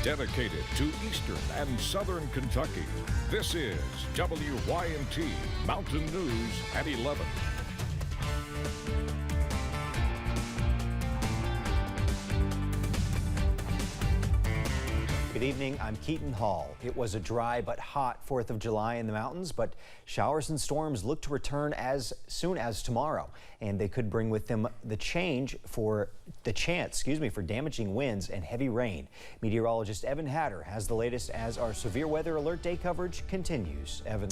dedicated to eastern and southern Kentucky. This is WYMT Mountain News at 11. Good evening, I'm Keaton Hall. It was a dry but hot 4th of July in the mountains, but showers and storms look to return as soon as tomorrow, and they could bring with them the chance for damaging winds and heavy rain. Meteorologist Evan Hatter has the latest as our severe weather alert day coverage continues. Evan.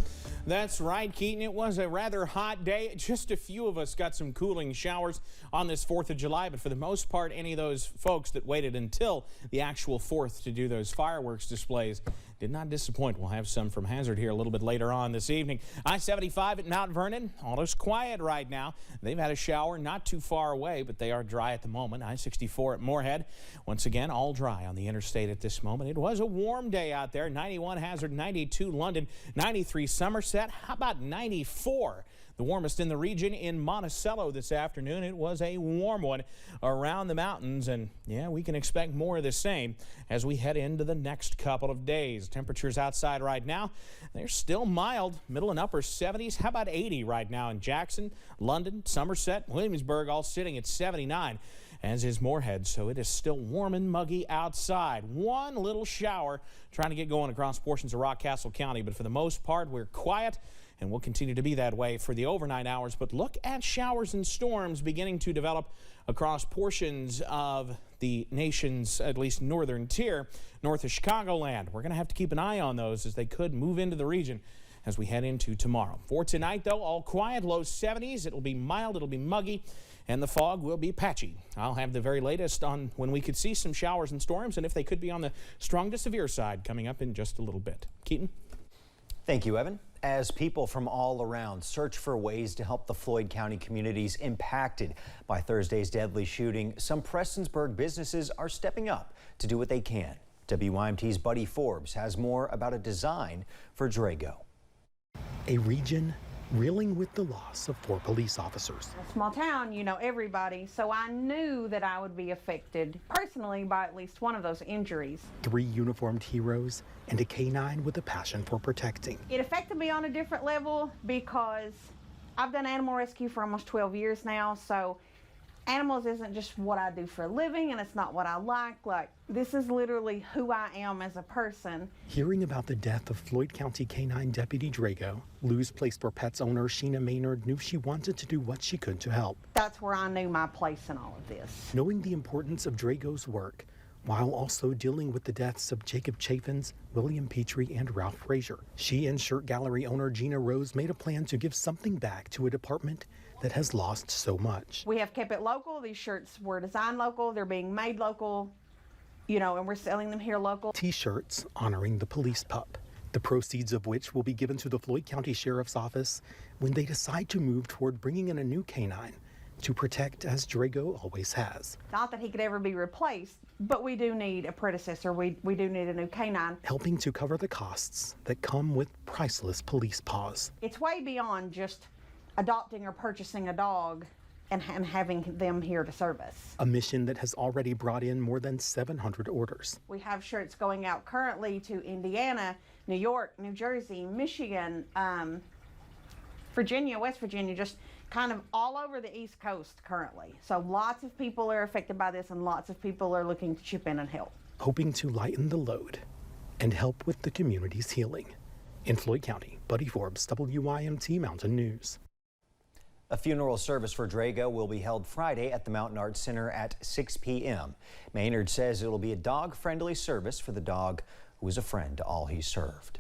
That's right, Keaton. It was a rather hot day. Just a few of us got some cooling showers on this 4th of July, but for the most part, any of those folks that waited until the actual 4th to do those fireworks displays did not disappoint. We'll have some from Hazard here a little bit later on this evening. I-75 at Mount Vernon, almost quiet right now. They've had a shower not too far away, but they are dry at the moment. I-64 at Moorhead, once again, all dry on the interstate at this moment. It was a warm day out there. 91 Hazard, 92 London, 93 Somerset. How about 94? The warmest in the region in Monticello this afternoon. It was a warm one around the mountains, and yeah, we can expect more of the same as we head into the next couple of days. Temperatures outside right now, they're still mild, middle and upper 70s. How about 80 right now in Jackson, London, Somerset, Williamsburg, all sitting at 79, as is Moorhead, so it is still warm and muggy outside. One little shower trying to get going across portions of Rockcastle County, but for the most part, we're quiet, and will continue to be that way for the overnight hours. But look at showers and storms beginning to develop across portions of the nation's, at least northern tier, north of Chicagoland. We're going to have to keep an eye on those as they could move into the region as we head into tomorrow. For tonight, though, all quiet, low 70s. It'll be mild, it'll be muggy, and the fog will be patchy. I'll have the very latest on when we could see some showers and storms, and if they could be on the strong to severe side coming up in just a little bit. Keaton? Thank you, Evan. As people from all around search for ways to help the Floyd County communities impacted by Thursday's deadly shooting, some Prestonsburg businesses are stepping up to do what they can. WYMT's Buddy Forbes has more about a design for Drago. A region reeling with the loss of 4 police officers. A small town, you know everybody, so I knew that I would be affected personally by at least one of those injuries. 3 uniformed heroes and a canine with a passion for protecting. It affected me on a different level because I've done animal rescue for almost 12 years now, so animals isn't just what I do for a living, and it's not what I like. This is literally who I am as a person. Hearing about the death of Floyd County Canine Deputy Drago, Lou's Place for Pets owner Sheena Maynard knew she wanted to do what she could to help. That's where I knew my place in all of this. Knowing the importance of Drago's work, while also dealing with the deaths of Jacob Chaffins, William Petrie, and Ralph Frazier, she and shirt gallery owner Gina Rose made a plan to give something back to a department that has lost so much. We have kept it local. These shirts were designed local. They're being made local, you know, and we're selling them here local. T-shirts honoring the police pup, the proceeds of which will be given to the Floyd County Sheriff's Office when they decide to move toward bringing in a new canine to protect, as Drago always has. Not that he could ever be replaced, but we do need a predecessor. We do need a new canine. Helping to cover the costs that come with priceless police paws. It's way beyond just adopting or purchasing a dog and having them here to serve us. A mission that has already brought in more than 700 orders. We have shirts going out currently to Indiana, New York, New Jersey, Michigan, Virginia, West Virginia, just kind of all over the East Coast currently. So lots of people are affected by this, and lots of people are looking to chip in and help. Hoping to lighten the load and help with the community's healing. In Floyd County, Buddy Forbes, WYMT Mountain News. A funeral service for Drago will be held Friday at the Mountain Arts Center at 6 p.m. Maynard says it will be a dog-friendly service for the dog who was a friend to all he served.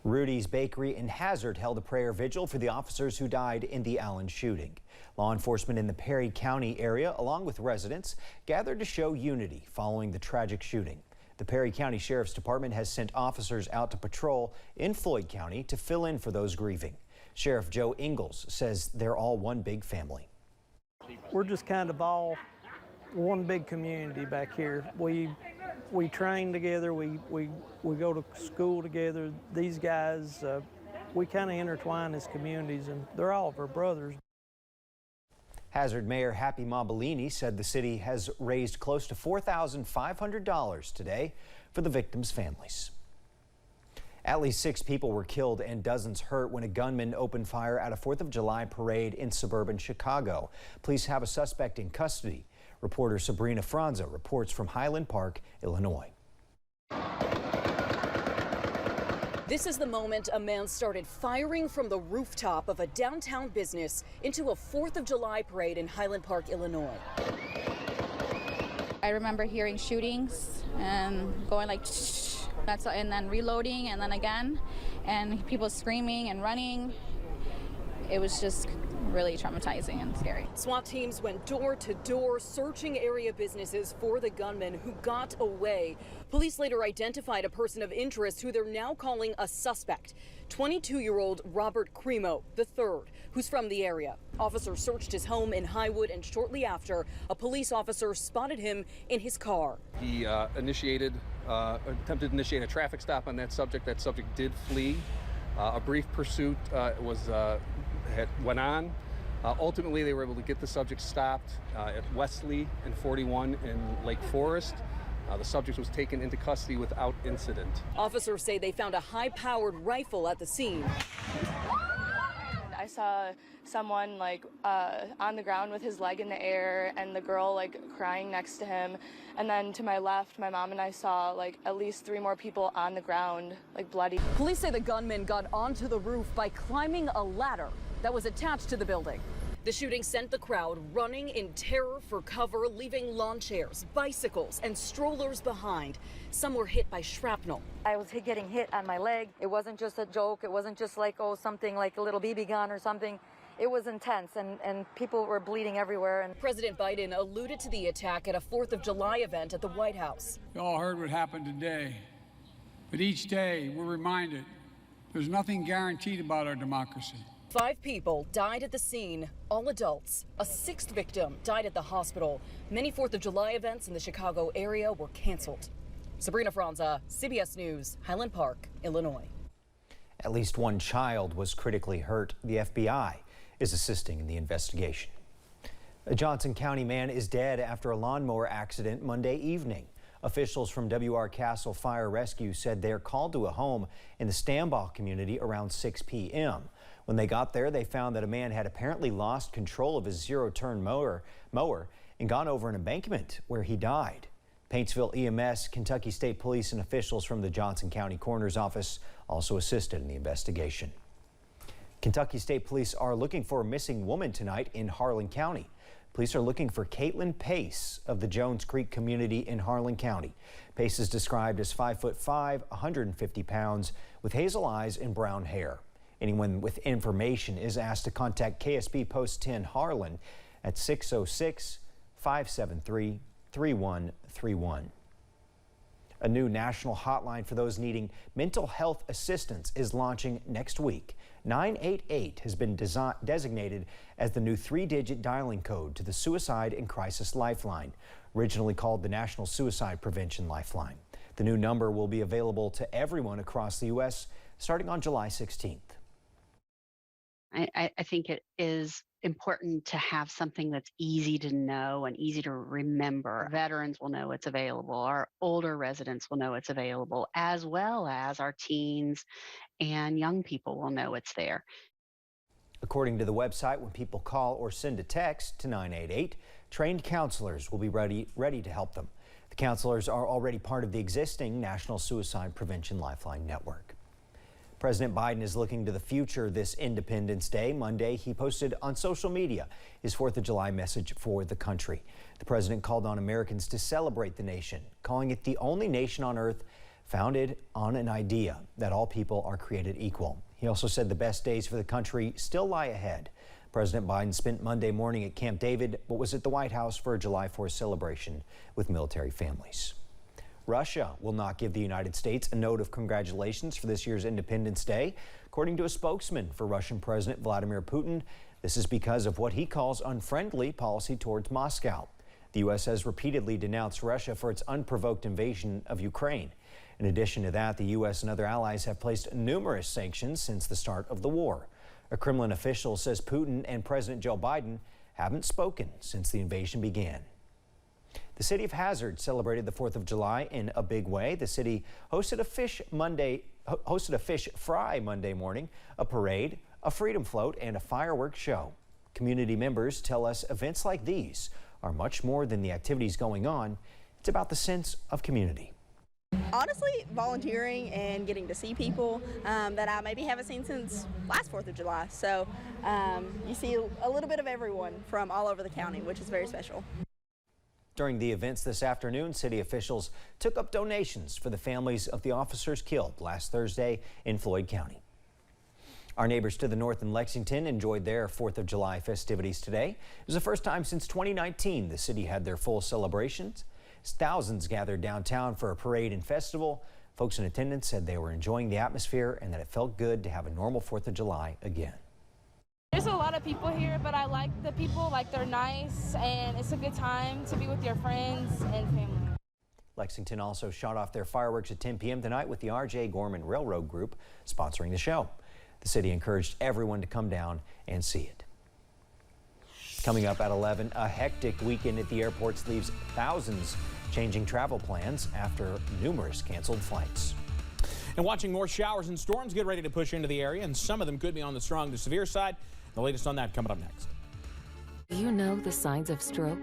Rudy's Bakery in Hazard held a prayer vigil for the officers who died in the Allen shooting. Law enforcement in the Perry County area, along with residents, gathered to show unity following the tragic shooting. The Perry County Sheriff's Department has sent officers out to patrol in Floyd County to fill in for those grieving. Sheriff Joe Ingalls says they're all one big family. We're just kind of all one big community back here. We train together, we go to school together. These guys, we kind of intertwine as communities, and they're all of our brothers. Hazard Mayor Happy Mobilini said the city has raised close to $4,500 today for the victims' families. At least 6 people were killed and dozens hurt when a gunman opened fire at a 4th of July parade in suburban Chicago. Police have a suspect in custody. Reporter Sabrina Franza reports from Highland Park, Illinois. This is the moment a man started firing from the rooftop of a downtown business into a 4th of July parade in Highland Park, Illinois. I remember hearing shootings and going like, and then reloading and then again, and people screaming and running. It was just really traumatizing and scary. SWAT teams went door to door searching area businesses for the gunman who got away. Police later identified a person of interest who they're now calling a suspect, 22-year-old Robert Cremo III, who's from the area. Officers searched his home in Highwood, and shortly after, a police officer spotted him in his car. He attempted to initiate a traffic stop on that subject. That subject did flee. A brief pursuit went on. Ultimately, they were able to get the subject stopped at Wesley and 41 in Lake Forest. The subject was taken into custody without incident. Officers say they found a high-powered rifle at the scene. I saw someone on the ground with his leg in the air and the girl crying next to him. And then to my left, my mom and I saw at least 3 more people on the ground, bloody. Police say the gunman got onto the roof by climbing a ladder that was attached to the building. The shooting sent the crowd running in terror for cover, leaving lawn chairs, bicycles, and strollers behind. Some were hit by shrapnel. I was getting hit on my leg. It wasn't just a joke. It wasn't just something like a little BB gun or something. It was intense, and people were bleeding everywhere. And President Biden alluded to the attack at a 4th of July event at the White House. You all heard what happened today, but each day we're reminded there's nothing guaranteed about our democracy. 5 people died at the scene, all adults. A 6th victim died at the hospital. Many 4th of July events in the Chicago area were canceled. Sabrina Franza, CBS News, Highland Park, Illinois. At least 1 child was critically hurt. The FBI is assisting in the investigation. A Johnson County man is dead after a lawnmower accident Monday evening. Officials from W.R. Castle Fire Rescue said they're called to a home in the Stambaugh community around 6 p.m. When they got there, they found that a man had apparently lost control of his zero-turn mower and gone over an embankment where he died. Paintsville EMS, Kentucky State Police, and officials from the Johnson County Coroner's Office also assisted in the investigation. Kentucky State Police are looking for a missing woman tonight in Harlan County. Police are looking for Caitlin Pace of the Jones Creek community in Harlan County. Pace is described as 5'5", 150 pounds, with hazel eyes and brown hair. Anyone with information is asked to contact KSB Post 10 Harlan at 606-573-3131. A new national hotline for those needing mental health assistance is launching next week. 988 has been designated as the new 3-digit dialing code to the Suicide and Crisis Lifeline, originally called the National Suicide Prevention Lifeline. The new number will be available to everyone across the U.S. starting on July 16th. I think it is important to have something that's easy to know and easy to remember. Veterans will know it's available. Our older residents will know it's available, as well as our teens and young people will know it's there. According to the website, when people call or send a text to 988, trained counselors will be ready to help them. The counselors are already part of the existing National Suicide Prevention Lifeline Network. President Biden is looking to the future this Independence Day. Monday, he posted on social media his 4th of July message for the country. The president called on Americans to celebrate the nation, calling it the only nation on earth founded on an idea that all people are created equal. He also said the best days for the country still lie ahead. President Biden spent Monday morning at Camp David, but was at the White House for a July 4th celebration with military families. Russia will not give the United States a note of congratulations for this year's Independence Day. According to a spokesman for Russian President Vladimir Putin, this is because of what he calls unfriendly policy towards Moscow. The U.S. has repeatedly denounced Russia for its unprovoked invasion of Ukraine. In addition to that, the U.S. and other allies have placed numerous sanctions since the start of the war. A Kremlin official says Putin and President Joe Biden haven't spoken since the invasion began. The city of Hazard celebrated the 4th of July in a big way. The city hosted a fish fry Monday morning, a parade, a freedom float, and a fireworks show. Community members tell us events like these are much more than the activities going on. It's about the sense of community. Honestly, volunteering and getting to see people that I maybe haven't seen since last 4th of July. So you see a little bit of everyone from all over the county, which is very special. During the events this afternoon, city officials took up donations for the families of the officers killed last Thursday in Floyd County. Our neighbors to the north in Lexington enjoyed their 4th of July festivities today. It was the first time since 2019 the city had their full celebrations. Thousands gathered downtown for a parade and festival. Folks in attendance said they were enjoying the atmosphere and that it felt good to have a normal 4th of July again. There's a lot of people here, but I like the people, like they're nice, and it's a good time to be with your friends and family. Lexington also shot off their fireworks at 10 p.m. tonight with the R.J. Gorman Railroad Group sponsoring the show. The city encouraged everyone to come down and see it. Coming up at 11, a hectic weekend at the airports leaves thousands changing travel plans after numerous canceled flights. And watching more showers and storms get ready to push into the area, and some of them could be on the strong to severe side. The latest on that coming up next. Do you know the signs of stroke?